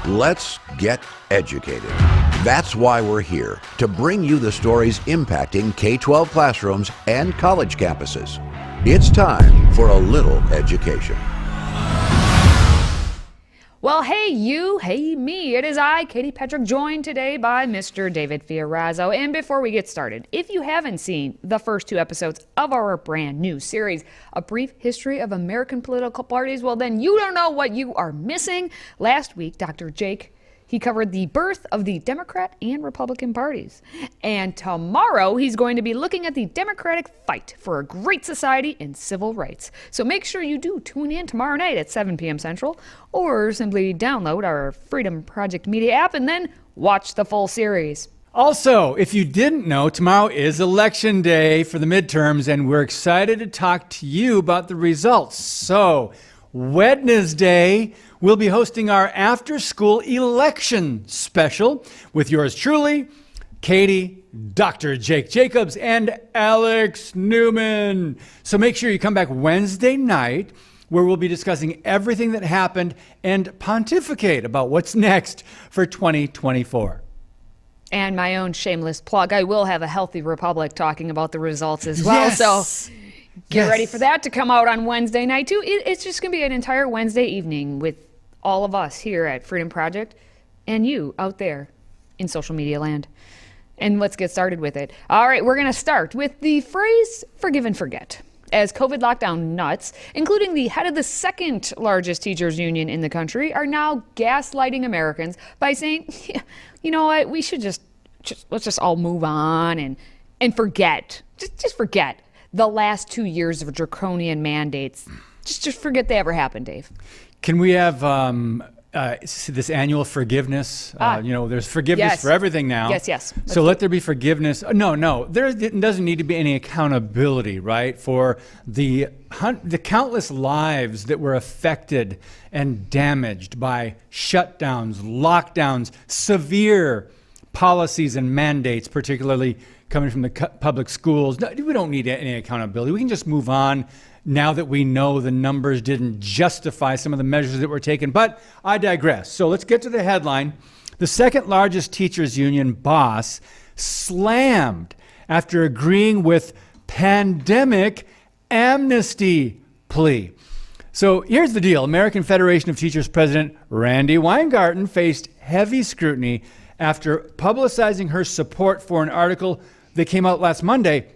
Let's get educated. That's why we're here, to bring you the stories impacting K-12 classrooms and college campuses. It's time for a little education. Well, hey you, hey me. It is I, Katie Petrick, joined today by Mr. David Fiorazzo. And before we get started, if you haven't seen the first two episodes of our brand new series, A Brief History of American Political Parties, well then you don't know what you are missing. Last week, Dr. Jake, he covered the birth of the Democrat and Republican parties. And tomorrow, he's going to be looking at the Democratic fight for a great society and civil rights. So make sure you do tune in tomorrow night at 7 p.m. Central, or simply download our Freedom Project Media app and then watch the full series. Also, if you didn't know, tomorrow is Election Day for the midterms, and we're excited to talk to you about the results. So, Wednesday, we'll be hosting our after-school election special with yours truly, Katie, Dr. Jake Jacobs, and Alex Newman. So make sure you come back Wednesday night, where we'll be discussing everything that happened and pontificate about what's next for 2024. And my own shameless plug, I will have a Healthy Republic talking about the results as well. Yes. So get ready for that to come out on Wednesday night too. It's just going to be an entire Wednesday evening with all of us here at Freedom Project and you out there in social media land. And let's get started with it. All right, we're going to start with the phrase forgive and forget. As COVID lockdown nuts, including the head of the second largest teachers union in the country, are now gaslighting Americans by saying, yeah, you know what, we should let's just all move on and forget. Just forget the last 2 years of draconian mandates. Just forget they ever happened, Dave. Can we have this annual forgiveness? There's forgiveness for everything now. Yes. So let there be forgiveness. No. There doesn't need to be any accountability, right? For the countless lives that were affected and damaged by shutdowns, lockdowns, severe policies and mandates, particularly coming from the public schools. No, we don't need any accountability. We can just move on now that we know the numbers didn't justify some of the measures that were taken. But I digress. So let's get to the headline. The second largest teachers union boss slammed after agreeing with pandemic amnesty plea. So here's the deal. American Federation of Teachers President Randi Weingarten faced heavy scrutiny after publicizing her support for an article that came out last Monday,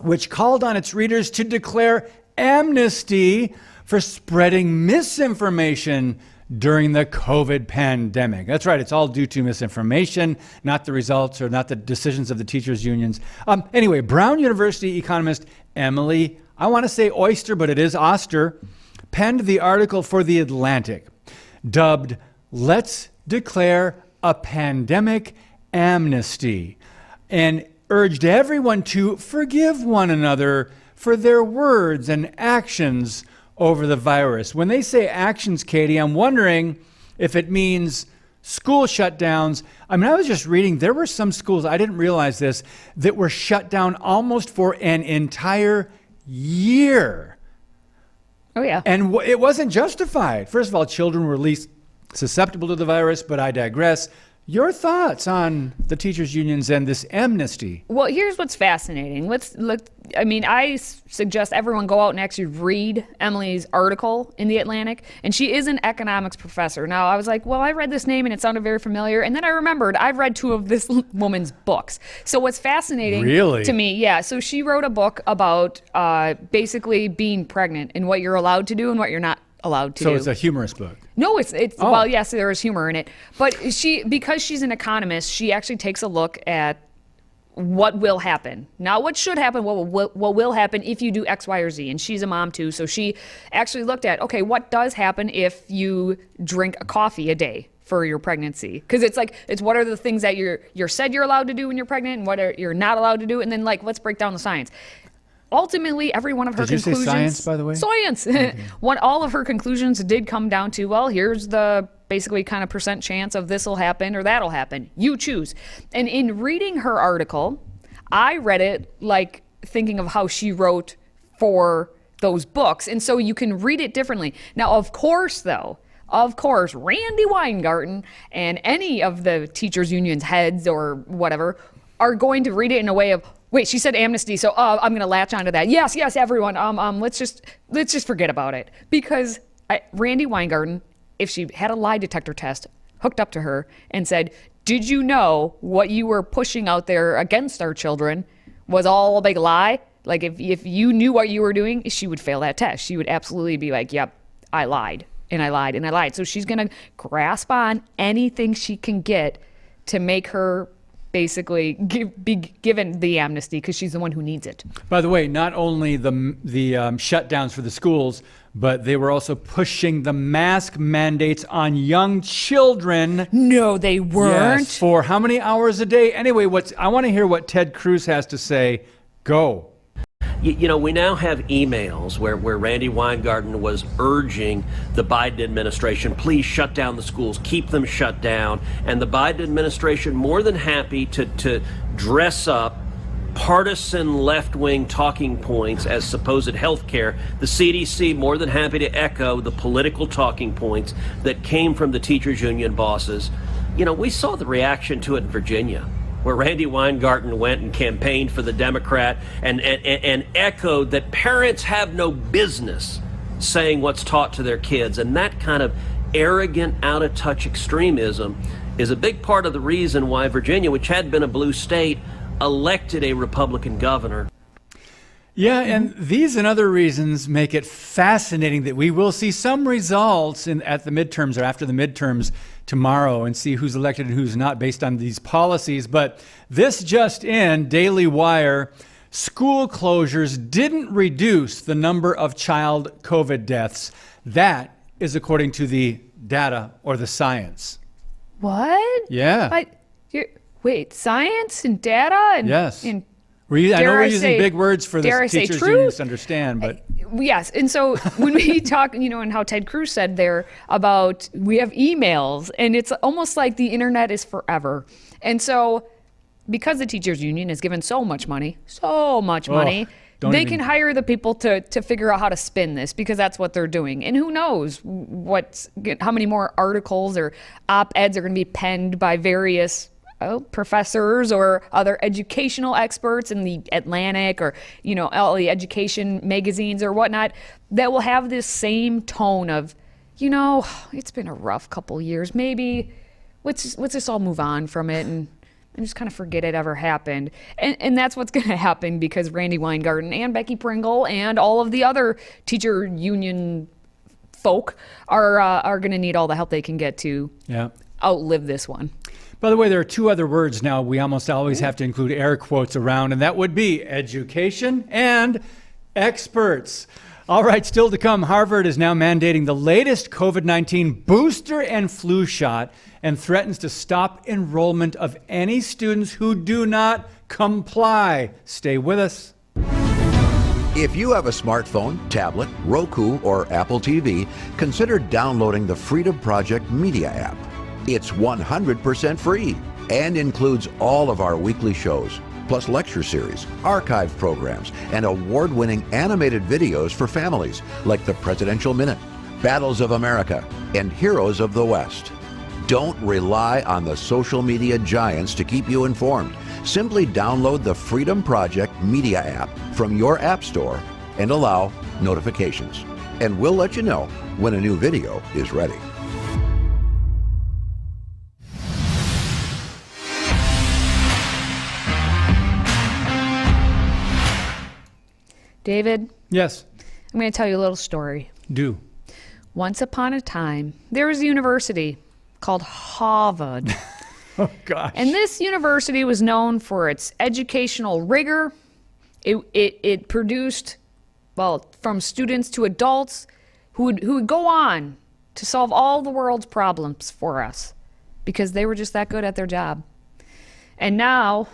which called on its readers to declare amnesty for spreading misinformation during the COVID pandemic. That's right. It's all due to misinformation, not the results or not the decisions of the teachers unions. Anyway, Brown University economist Emily, I want to say Oyster, but it is Oster, penned the article for The Atlantic, dubbed "Let's Declare a Pandemic Amnesty," and urged everyone to forgive one another for their words and actions over the virus. When they say actions, Katie, I'm wondering if it means school shutdowns. I mean, I was just reading, there were some schools, I didn't realize this, that were shut down almost for an entire year. Oh, yeah. And it wasn't justified. First of all, children were least susceptible to the virus, but I digress. Your thoughts on the teachers unions and this amnesty? Well, here's what's fascinating. Let's look. I mean, I suggest everyone go out and actually read Emily's article in The Atlantic. And she is an economics professor. Now, I was like, well, I read this name and it sounded very familiar. And then I remembered I've read two of this woman's books. So what's fascinating to me, yeah. So she wrote a book about basically being pregnant and what you're allowed to do and what you're not allowed to do. So it's a humorous book. No, well, yes, there is humor in it. But because she's an economist, she actually takes a look at what will happen. Not what should happen, what will happen if you do X, Y, or Z. And she's a mom too, so she actually looked at, okay, what does happen if you drink a coffee a day for your pregnancy? Because it's what are the things that you're said you're allowed to do when you're pregnant and what are you're not allowed to do, and then let's break down the science. Ultimately, every one of her conclusions. Did you say science, by the way? Science. Okay. All of her conclusions did come down to, well, here's the basically kind of percent chance of this will happen or that'll happen. You choose. And in reading her article, I read it like thinking of how she wrote for those books. And so you can read it differently. Now, of course, though, of course, Randy Weingarten and any of the teachers' unions heads or whatever are going to read it in a way of, wait, she said amnesty, so I'm going to latch onto that. Yes, everyone, let's just forget about it. Because Randy Weingarten, if she had a lie detector test hooked up to her and said, did you know what you were pushing out there against our children was all a big lie? Like, if you knew what you were doing, she would fail that test. She would absolutely be like, yep, I lied, and I lied, and I lied. So she's going to grasp on anything she can get to make her basically be given the amnesty because she's the one who needs it. By the way, not only the shutdowns for the schools, but they were also pushing the mask mandates on young children. No, they weren't. Yes, for how many hours a day? Anyway, I want to hear what Ted Cruz has to say. Go. You know, we now have emails where Randy Weingarten was urging the Biden administration, please shut down the schools, keep them shut down. And the Biden administration more than happy to dress up partisan left-wing talking points as supposed health care. The CDC more than happy to echo the political talking points that came from the teachers union bosses. You know, we saw the reaction to it in Virginia, where Randy Weingarten went and campaigned for the Democrat and echoed that parents have no business saying what's taught to their kids. And that kind of arrogant, out-of-touch extremism is a big part of the reason why Virginia, which had been a blue state, elected a Republican governor. Yeah, and these and other reasons make it fascinating that we will see some results at the midterms or after the midterms tomorrow and see who's elected and who's not based on these policies. But this just in, Daily Wire, school closures didn't reduce the number of child COVID deaths. That is according to the data or the science. What? Yeah. Wait, science and data? And, yes. And I know we're using big words for the teachers unions to understand, but yes. And so when we talk, and how Ted Cruz said there about we have emails, and it's almost like the internet is forever. And so because the teachers union has given so much money, they can hire the people to figure out how to spin this, because that's what they're doing. And who knows how many more articles or op-eds are going to be penned by various professors or other educational experts in the Atlantic or, all the education magazines or whatnot that will have this same tone of, it's been a rough couple years. Maybe let's just all move on from it and just kind of forget it ever happened. And that's what's going to happen, because Randy Weingarten and Becky Pringle and all of the other teacher union folk are going to need all the help they can get to outlive this one. By the way, there are two other words now we almost always have to include air quotes around, and that would be education and experts. All right, still to come, Harvard is now mandating the latest COVID-19 booster and flu shot and threatens to stop enrollment of any students who do not comply. Stay with us. If you have a smartphone, tablet, Roku, or Apple TV, consider downloading the FreedomProject Media app. It's 100% free and includes all of our weekly shows, plus lecture series, archive programs, and award-winning animated videos for families like the Presidential Minute, Battles of America, and Heroes of the West. Don't rely on the social media giants to keep you informed. Simply download the Freedom Project Media app from your app store and allow notifications. And we'll let you know when a new video is ready. David? Yes. I'm going to tell you a little story. Do. Once upon a time, there was a university called Harvard. Oh, gosh. And this university was known for its educational rigor. It produced, from students to adults who would go on to solve all the world's problems for us because they were just that good at their job. And now,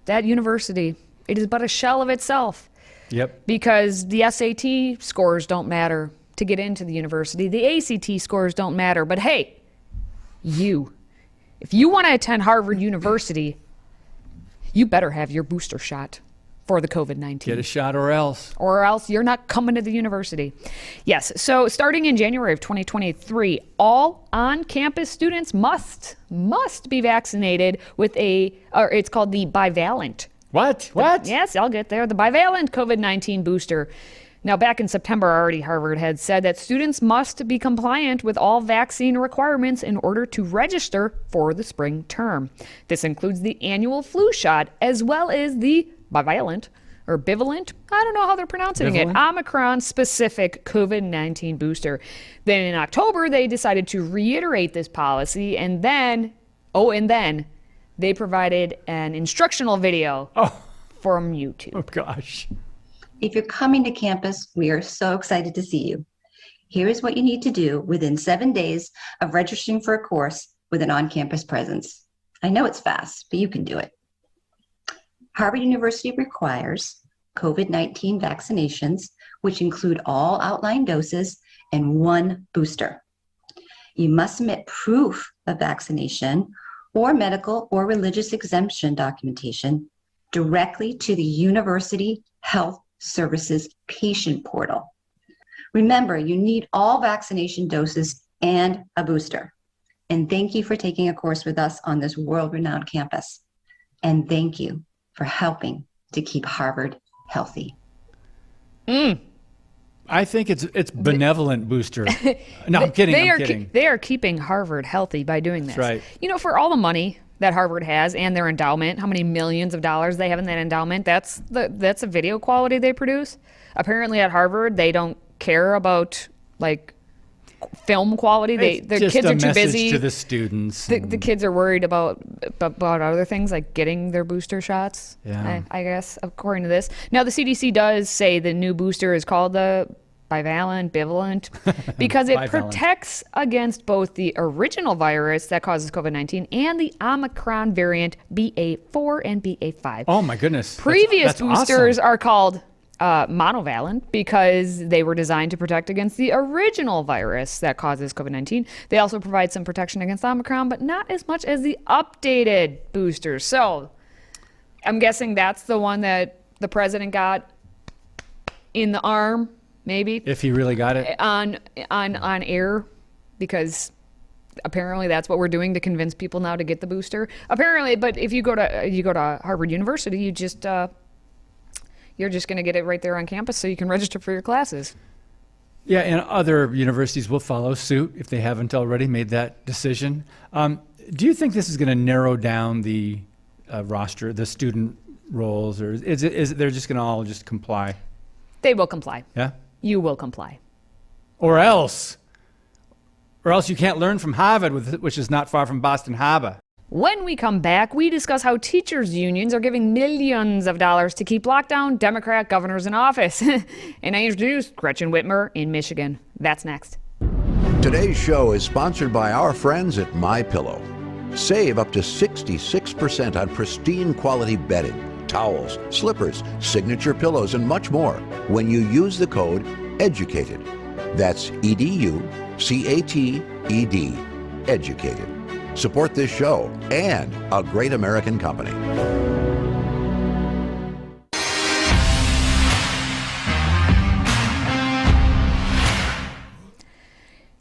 that university, it is but a shell of itself. Yep. Because the SAT scores don't matter to get into the university. The ACT scores don't matter. But hey, if you want to attend Harvard University, you better have your booster shot. for the COVID-19. Get a shot or else. Or else you're not coming to the university. Yes, so starting in January of 2023, all on-campus students must be vaccinated with it's called the bivalent. What? Yes, I'll get there. The bivalent COVID-19 booster. Now, back in September already, Harvard had said that students must be compliant with all vaccine requirements in order to register for the spring term. This includes the annual flu shot as well as the bivalent or bivalent, I don't know how they're pronouncing it, Omicron-specific COVID-19 booster. Then in October, they decided to reiterate this policy, and then they provided an instructional video from YouTube. Oh, gosh. If you're coming to campus, we are so excited to see you. Here is what you need to do within 7 days of registering for a course with an on-campus presence. I know it's fast, but you can do it. Harvard University requires COVID-19 vaccinations, which include all outlined doses and 1 booster. You must submit proof of vaccination or medical or religious exemption documentation directly to the University Health Services patient portal. Remember, you need all vaccination doses and a booster. And thank you for taking a course with us on this world-renowned campus. And thank you for helping to keep Harvard healthy. I think it's benevolent booster. No, I'm kidding. I'm kidding. They are keeping Harvard healthy by doing this. That's right. You know, for all the money that Harvard has and their endowment, how many millions of dollars they have in that endowment, that's a video quality they produce. Apparently at Harvard, they don't care about like film quality. Their just kids a are too message busy to the students. The kids are worried about other things like getting their booster shots. Yeah. I guess according to this. Now the CDC does say the new booster is called the bivalent because it protects against both the original virus that causes COVID-19 and the Omicron variant BA4 and BA5. Oh my goodness. Previous that's boosters awesome. are called monovalent because they were designed to protect against the original virus that causes COVID-19. They also provide some protection against Omicron, but not as much as the updated boosters. So I'm guessing that's the one that the president got in the arm, maybe. If he really got it. On air, because apparently that's what we're doing to convince people now to get the booster. Apparently, but if you go to Harvard University, you're just going to get it right there on campus so you can register for your classes. Yeah, and other universities will follow suit if they haven't already made that decision. Do you think this is going to narrow down the roster, the student roles, or is they're just going to all just comply? They will comply. Yeah? You will comply. Or else you can't learn from Harvard, which is not far from Boston Harbor. When we come back, we discuss how teachers' unions are giving millions of dollars to keep lockdown Democrat governors in office. And I introduce Gretchen Whitmer in Michigan. That's next. Today's show is sponsored by our friends at MyPillow. Save up to 66% on pristine quality bedding, towels, slippers, signature pillows, and much more when you use the code EDUCATED. That's EDUCATED, EDUCATED. Support this show and a great American company.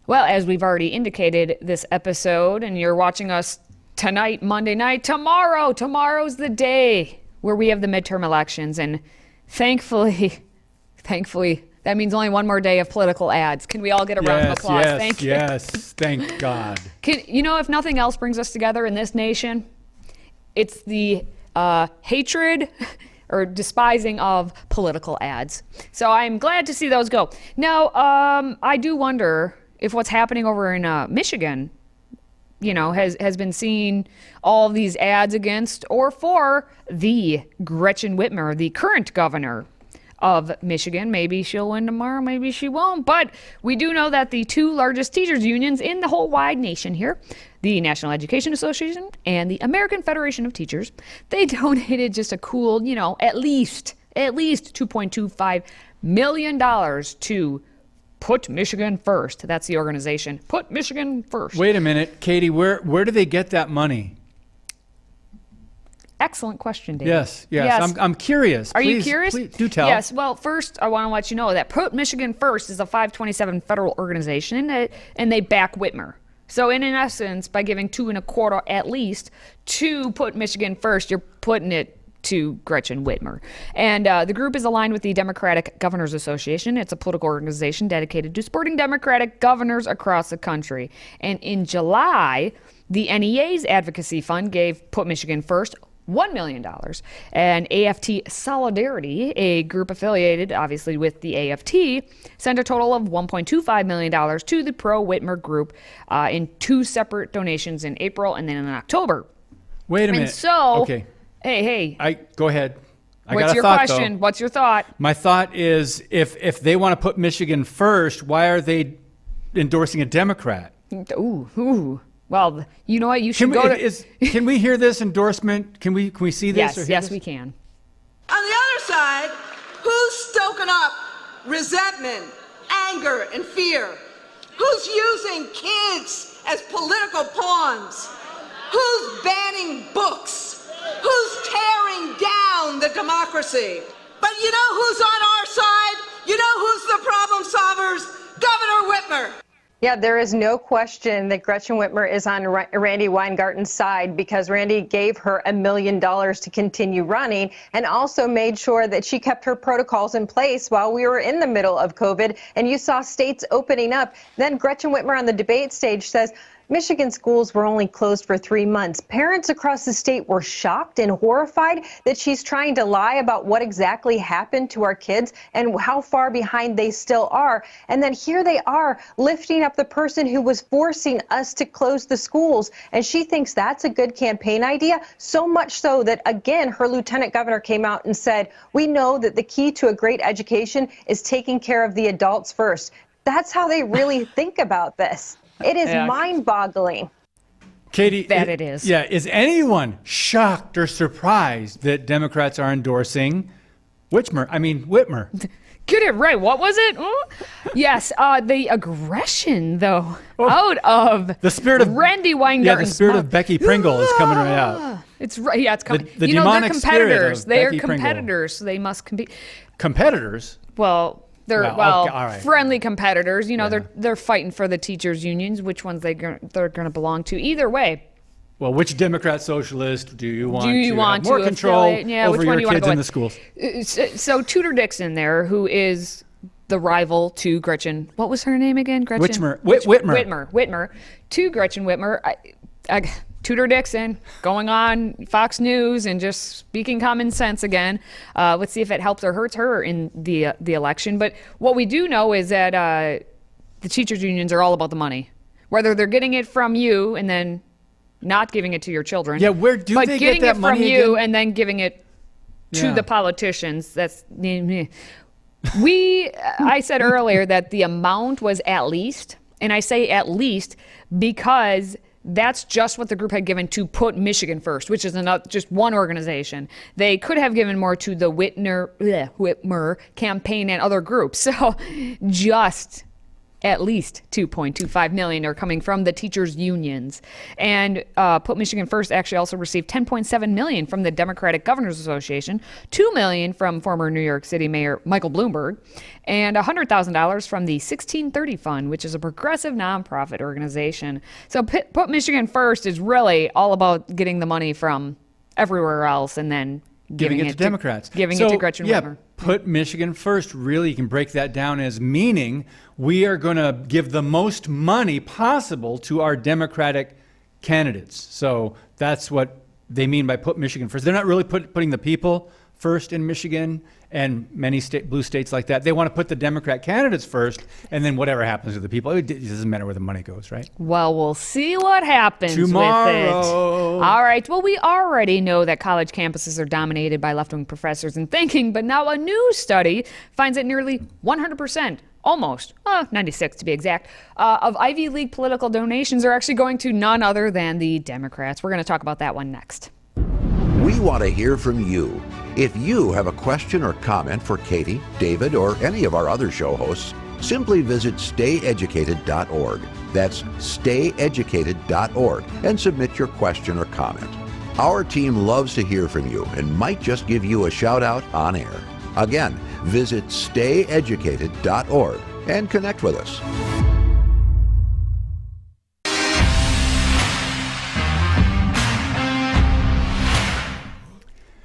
Well, as we've already indicated this episode, and you're watching us tonight, Monday night, tomorrow's the day where we have the midterm elections. And thankfully, that means only one more day of political ads. Can we all get a round of applause? Thank you. Yes, thank God. If nothing else brings us together in this nation, it's the hatred or despising of political ads. So I'm glad to see those go. Now, I do wonder if what's happening over in Michigan, has been seeing all these ads against or for the Gretchen Whitmer, the current governor of Michigan. Maybe she'll win tomorrow, maybe she won't. But we do know that the two largest teachers unions in the whole wide nation here, the National Education Association and the American Federation of Teachers, they donated just a cool, at least $2.25 million to Put Michigan First. That's the organization. Put Michigan First. Wait a minute, Katie, where do they get that money? Excellent question, David. Yes. I'm curious. Are you curious? Please do tell. Yes. Well, first, I want to let you know that Put Michigan First is a 527 federal organization, and they back Whitmer. So, in essence, by giving $2.25 at least to Put Michigan First, you're putting it to Gretchen Whitmer. And the group is aligned with the Democratic Governors Association. It's a political organization dedicated to supporting Democratic governors across the country. And in July, the NEA's advocacy fund gave Put Michigan First $1 million. And AFT Solidarity, a group affiliated, obviously, with the AFT, sent a total of $1.25 million to the pro-Whitmer group in 2 separate donations in April and then in October. Wait a minute. And so, okay. Hey. Go ahead. What's your question? What's your thought? My thought is, if they want to put Michigan first, why are they endorsing a Democrat? Ooh. Well, you know what? You should Can we hear this endorsement? Can we see this? Yes, we can. On the other side, who's stoking up resentment, anger, and fear? Who's using kids as political pawns? Who's banning books? Who's tearing down the democracy? But you know who's on our side? You know who's the problem solvers? Governor Whitmer. Yeah, there is no question that Gretchen Whitmer is on Randy Weingarten's side, because Randy gave her $1 million to continue running and also made sure that she kept her protocols in place while we were in the middle of COVID. And you saw states opening up. Then Gretchen Whitmer on the debate stage says, Michigan schools were only closed for 3 months. Parents across the state were shocked and horrified that she's trying to lie about what exactly happened to our kids and how far behind they still are. And then here they are lifting up the person who was forcing us to close the schools. And she thinks that's a good campaign idea, so much so that, again, her lieutenant governor came out and said, we know that the key to a great education is taking care of the adults first. That's how they really think about this. It is mind-boggling. Katie, it is. Yeah, is anyone shocked or surprised that Democrats are endorsing Whitmer? Get it right. What was it? Yes, the aggression, though, out of the spirit of Randy Weingarten's the spirit of Becky Pringle is coming right out. It's right. Yeah, it's coming. The they're demonic competitors. spirit of Becky They're competitors, so they must compete. Competitors? Well, they're all right. friendly competitors. You know, they're fighting for the teachers' unions. Which ones they're going to belong to? Either way. Well, which Democrat socialist do you want to have more control over your kids in the schools? So Tudor Dixon there, who is the rival to Gretchen. What was her name again? Gretchen Whitmer. To Gretchen Whitmer. Tudor Dixon going on Fox News and just speaking common sense again. Let's see if it helps or hurts her in the election. But what we do know is that the teachers' unions are all about the money. Whether they're getting it from you and then not giving it to your children. Yeah, where do they get that money? But getting it from you and then giving it to the politicians. That's I said earlier that the amount was at least, and I say at least because that's just what the group had given to Put Michigan First, which is just one organization. They could have given more to the Whitmer campaign and other groups. So just at least $2.25 million are coming from the teachers' unions. And Put Michigan First actually also received $10.7 million from the Democratic Governors Association, $2 million from former New York City Mayor Michael Bloomberg, and $100,000 from the 1630 Fund, which is a progressive nonprofit organization. So Put Michigan First is really all about getting the money from everywhere else and then giving it to Democrats. Giving it to Gretchen Whitmer. Put Michigan First, really, you can break that down as meaning we are going to give the most money possible to our Democratic candidates. So that's what they mean by Put Michigan First. They're not really putting the people first in Michigan and many blue states like that. They want to put the Democrat candidates first, and then whatever happens to the people, it doesn't matter where the money goes, right? Well, we'll see what happens tomorrow. With it. All right. Well, we already know that college campuses are dominated by left-wing professors and thinking, but now a new study finds that nearly 100%, almost, 96 to be exact, of Ivy League political donations are actually going to none other than the Democrats. We're going to talk about that one next. We want to hear from you. If you have a question or comment for Katie, David, or any of our other show hosts, simply visit stayeducated.org. That's stayeducated.org and submit your question or comment. Our team loves to hear from you and might just give you a shout out on air. Again, visit stayeducated.org and connect with us.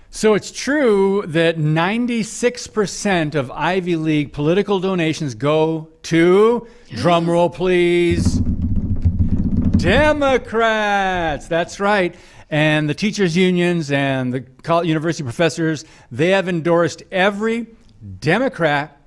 So it's true that 96% of Ivy League political donations go to, drumroll please, Democrats. That's right. And the teachers' unions and the university professors, they have endorsed every Democrat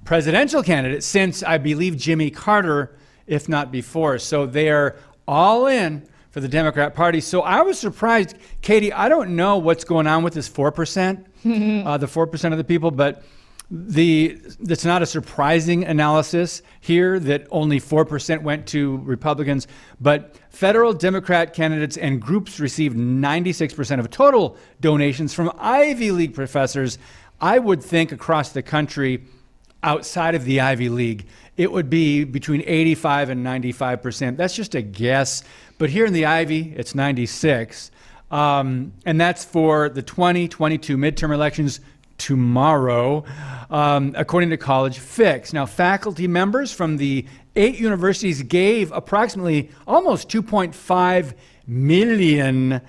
presidential candidate since, I believe, Jimmy Carter, if not before. So they are all in for the Democrat Party. So I was surprised, Katie, I don't know what's going on with this 4%, the 4% of the people, but that's not a surprising analysis here that only 4% went to Republicans, but federal Democrat candidates and groups received 96% of total donations from Ivy League professors. I would think across the country, outside of the Ivy League, it would be between 85 and 95%. That's just a guess. But here in the Ivy, it's 96. And that's for the 2022 midterm elections tomorrow, according to College Fix. Now, faculty members from the 8 universities gave approximately almost $2.5 million.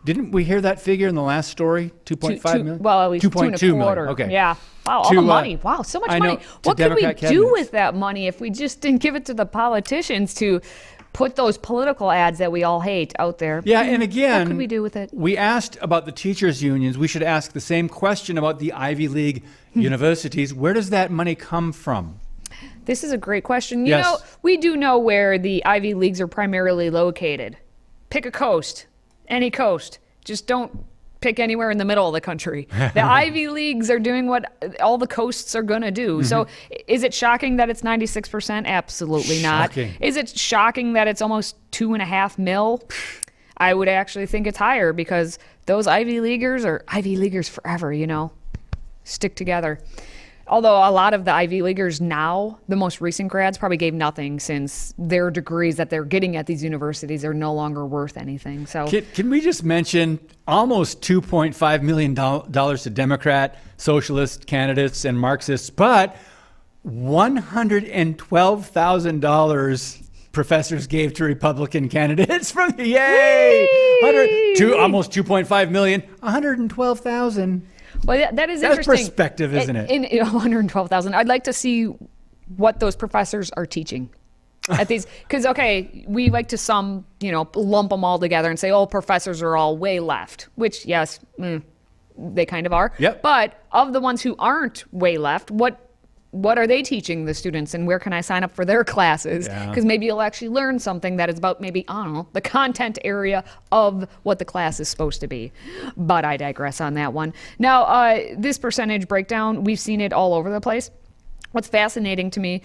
Didn't we hear that figure in the last story? 2.5 million? Well, at least 2.2 million. Okay. Yeah. Wow, all the money. Wow, so much money. What could we do with that money if we just didn't give it to the politicians to put those political ads that we all hate out there? Yeah, and again, what could we do with it? We asked about the teachers' unions. We should ask the same question about the Ivy League universities. Where does that money come from? This is a great question. You know, we do know where the Ivy Leagues are primarily located. Pick a coast, any coast. Just don't pick anywhere in the middle of the country. The Ivy Leagues are doing what all the coasts are going to do. So is it shocking that it's 96%? Absolutely not. Is it shocking that it's almost $2.5 million? I would actually think it's higher because those Ivy Leaguers are Ivy Leaguers forever, you know, stick together. Although a lot of the Ivy Leaguers now, the most recent grads, probably gave nothing since their degrees that they're getting at these universities are no longer worth anything. So can we just mention almost $2.5 million to Democrat, socialist candidates and Marxists, but $112,000 professors gave to Republican candidates from almost $2.5 million, $112,000. Well, that is interesting. That's perspective, isn't it? In 112,000. I'd like to see what those professors are teaching at these, because we like to lump them all together and say, oh, professors are all way left, which yes, they kind of are. Yep. But of the ones who aren't way left, what are they teaching the students, and where can I sign up for their classes? Because maybe you'll actually learn something that is about maybe, I don't know, the content area of what the class is supposed to be. But I digress on that one. Now, this percentage breakdown, we've seen it all over the place. What's fascinating to me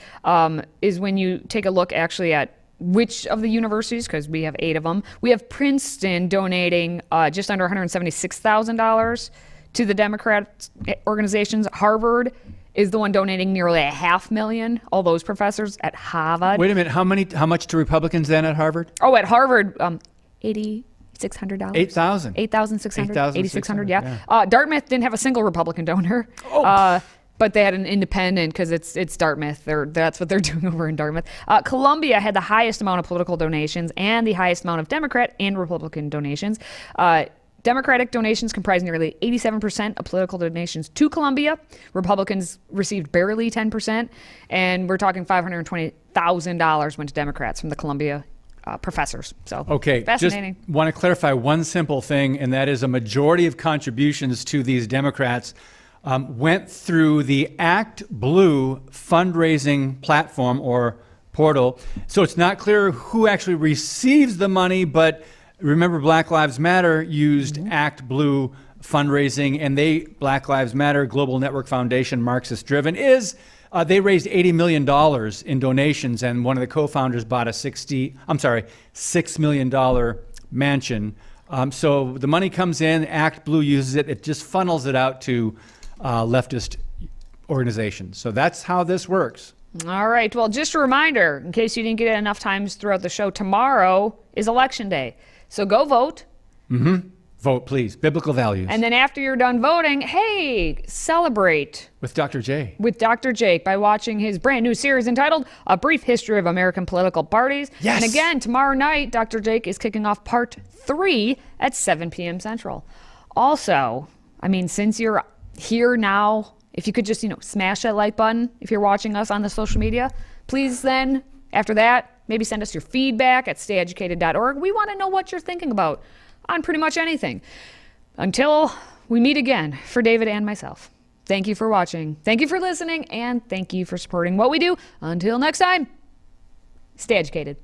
is when you take a look actually at which of the universities, because we have 8 of them. We have Princeton donating just under $176,000 to the Democrat organizations. Harvard is the one donating nearly $500,000. All those professors at Harvard. Wait a minute, how much to Republicans then at Harvard? Oh, at Harvard, $8,600. $8,000. $8,600. $8,600. Yeah. Dartmouth didn't have a single Republican donor. But they had an independent because it's Dartmouth. That's what they're doing over in Dartmouth. Columbia had the highest amount of political donations and the highest amount of Democrat and Republican donations. Democratic donations comprise nearly 87% of political donations to Columbia. Republicans received barely 10%, and we're talking $520,000 went to Democrats from the Columbia professors. So fascinating. Just want to clarify one simple thing, and that is a majority of contributions to these Democrats went through the Act Blue fundraising platform or portal. So it's not clear who actually receives the money, but remember, Black Lives Matter used Act Blue fundraising, and Black Lives Matter Global Network Foundation, Marxist driven, they raised $80 million in donations, and one of the co-founders bought a $6 million mansion. So the money comes in, Act Blue uses it, it just funnels it out to leftist organizations. So that's how this works. All right. Well, just a reminder, in case you didn't get it enough times throughout the show, tomorrow is Election Day. So go vote. Vote, please. Biblical values. And then after you're done voting, hey, celebrate with Dr. J. with Dr. Jake by watching his brand new series entitled A Brief History of American Political Parties. Yes. And again, tomorrow night, Dr. Jake is kicking off part 3 at 7 p.m. Central. Also, I mean, since you're here now, if you could just, smash that like button if you're watching us on the social media, please then, after that, maybe send us your feedback at stayeducated.org. We want to know what you're thinking about on pretty much anything. Until we meet again, for David and myself, thank you for watching, thank you for listening, and thank you for supporting what we do. Until next time, stay educated.